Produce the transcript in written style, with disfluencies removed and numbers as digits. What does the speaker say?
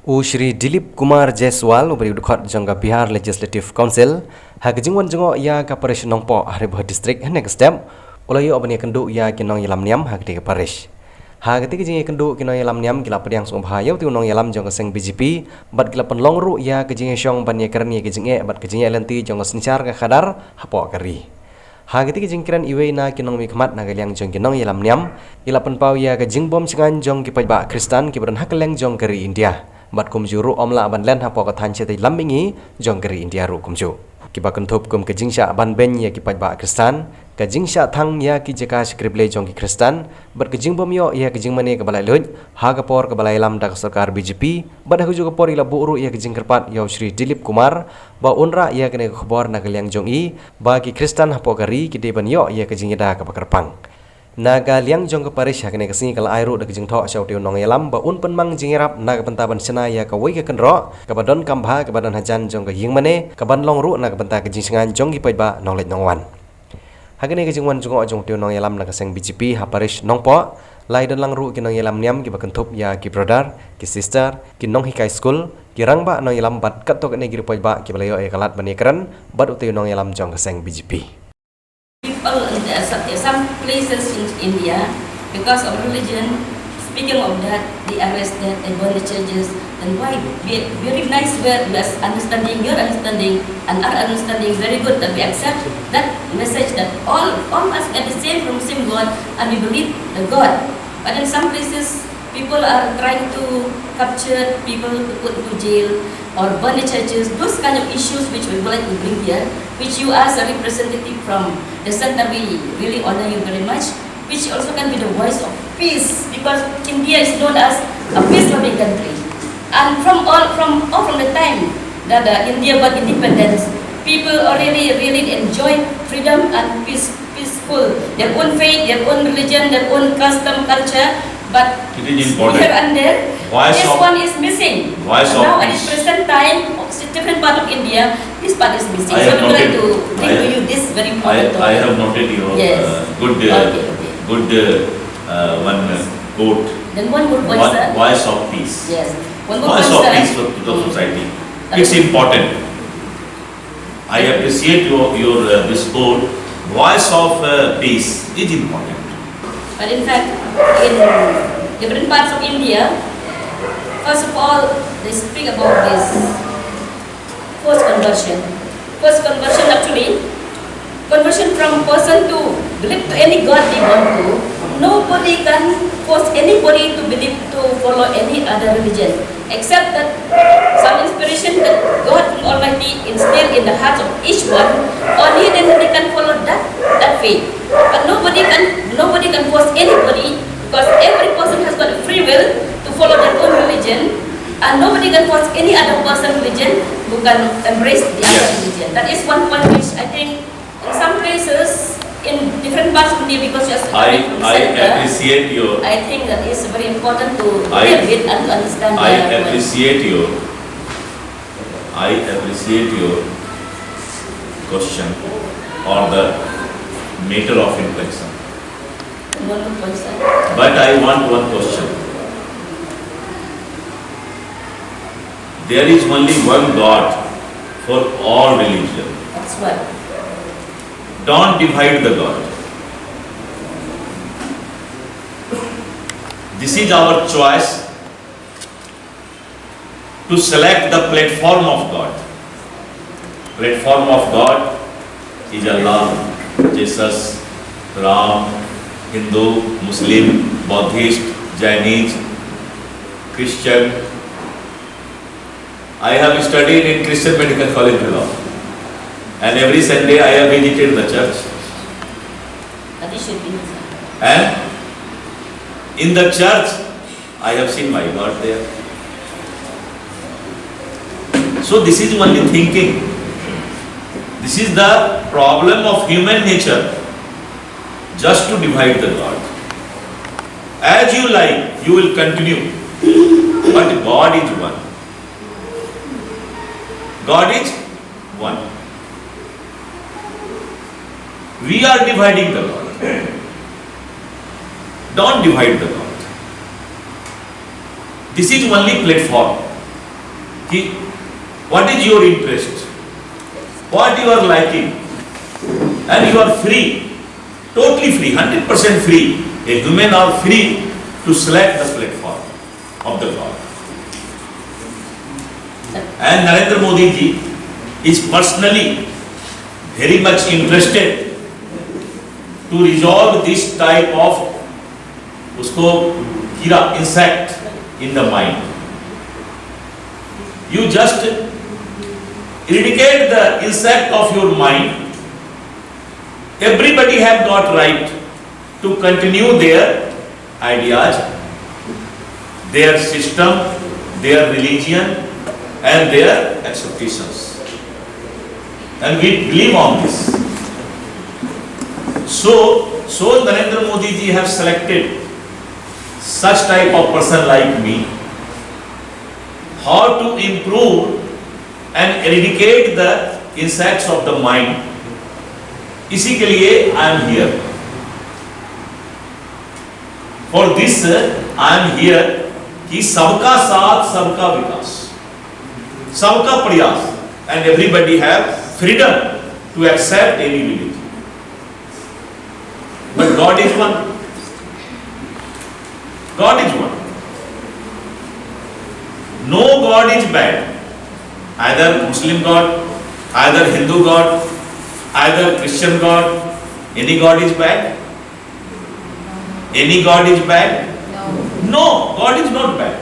Shri Dilip Kumar Jaiswal ubari udkhot jangga Bihar Legislative Council hagajingwan jango ya ka parish nongpo Haribah district next step ulayo abani kendu ya kinong yalam niam hagti ka parish hagati kejing kendu kinong yalam niam gila pediang sung bhayaw tu nong yalam jangga seng BJP bat gila penlongru ya kejing syong ban ya kerni kejing bat kejing lenti jangga sencar ka khadar hapo kari hagati kejing kiran iwe na kinong mikmat na galiang jong kinong yalam niam gila penpau ya kejing bom cengan jong ki pajba Kristan ki beran hakeleng jong kari India bat kumjuru omla ban len hapo ka than chete lambingi jong kari India ru kumju kiba kuntup kum ke jingsha ban ben ya ki pajba Kristan ka jingsha thang ya ki jeka skrible jong ki Kristan bat ke jing bom yo ya ke jing mane ka balai luj ha ka por ka balai lam dak sarkar BJP bat ha ju ka por ila buru ya ke jing kerpat yo Shri Dilip Kumar ba unra ya kene khobor na kaliang jong i ba ki Kristan hapo kari ki de ban yo ya ke jing da ka pakarpang naga liang jong ke parish hakne kesini kala airu dak jing tho syau tiu nong yalam ba un penmang jingirap naga pentaban sena ya ka wei ka kenro ka badon kambha ka badan hajan jong ka ying mane ka ban long ru naga penta ka jing singan jong gi ba nong lej nong wan hakne ka jing wan jong jong tiu nong yalam naga seng BJP ha parish nong po lai don lang ru ki nong yalam niam ki ba kentup ya ki brother ki sister ki nong hikai school ki rang ba nong yalam bat kat to ne gi ba ki balayo e kalat bani kran bat utiu nong yalam jong ka seng BJP people in some places in India, because of religion, speaking of that, they arrested, they burn the churches. And why? Very nice word, we are understanding, your understanding, and our understanding very good, that we accept that message that all of us are the same from same God, and we believe the God. But in some places, people are trying to capture people to put into jail or burn the churches, those kind of issues which we would like to bring here, which you as a representative from the center, we really honor you very much, which also can be the voice of peace, because India is known as a peace-loving country. And from the time that India got independence, people already really enjoy freedom and peaceful, their own faith, their own religion, their own custom, culture. But here and there, this one is missing. Now at this present time, different part of India, this part is missing. So we would like to bring to you this very important topic. I have noted your good one quote. Then one good voice, sir. Voice of peace. Yes. One good Voice voice, of peace to the society. It's important. I appreciate your this quote. Voice of peace is important. But in fact, in different parts of India, first of all, they speak about this forced conversion. Forced conversion actually, conversion from person to believe to any God they want to. Nobody can force anybody to believe to follow any other religion, except that some inspiration that God Almighty instilled in the hearts of each one. Only then they can follow that faith. But nobody can force anybody, because every person has got a free will to follow their own religion, and nobody can force any other person's religion who can embrace the other religion. That is one point which I think in some places, in different parts of India, because you are coming from center, appreciate your. I think that is very important to deal with and to understand. I appreciate your question or the matter of inflection. But I want one question. There is only one God for all religion. That's what. Don't divide the God. This is our choice to select the platform of God. Platform of God is Allah, Jesus, Ram, Hindu, Muslim, Buddhist, Jainese, Christian. I have studied in Christian Medical College Below, and every Sunday I have visited the church. That is should be. And in the church, I have seen my God there. So this is only thinking. This is the problem of human nature, just to divide the God. As you like, you will continue. But God is one. God is one. We are dividing the God. Don't divide the God. This is only platform. कि what is your interest, what you are liking, and you are free, totally free, 100% free. A human are free to select the platform of the God. And Narendra Modi ji is personally very much interested to resolve this type of usko kira insect in the mind. You just eradicate the insect of your mind. Everybody have got right to continue their ideas, their system, their religion and their expectations. And we believe on this. So Narendra Modi ji have selected such type of person like me, how to improve and eradicate the insects of the mind. इसी के लिए I am here. For this I am here कि सबका साथ सबका विकास, सबका प्रयास, and everybody have freedom to accept any religion. But God is one. God is one. No God is bad. Either Muslim God, either Hindu God, either Christian God. Any God is bad? Any God is bad? No. No, God is not bad.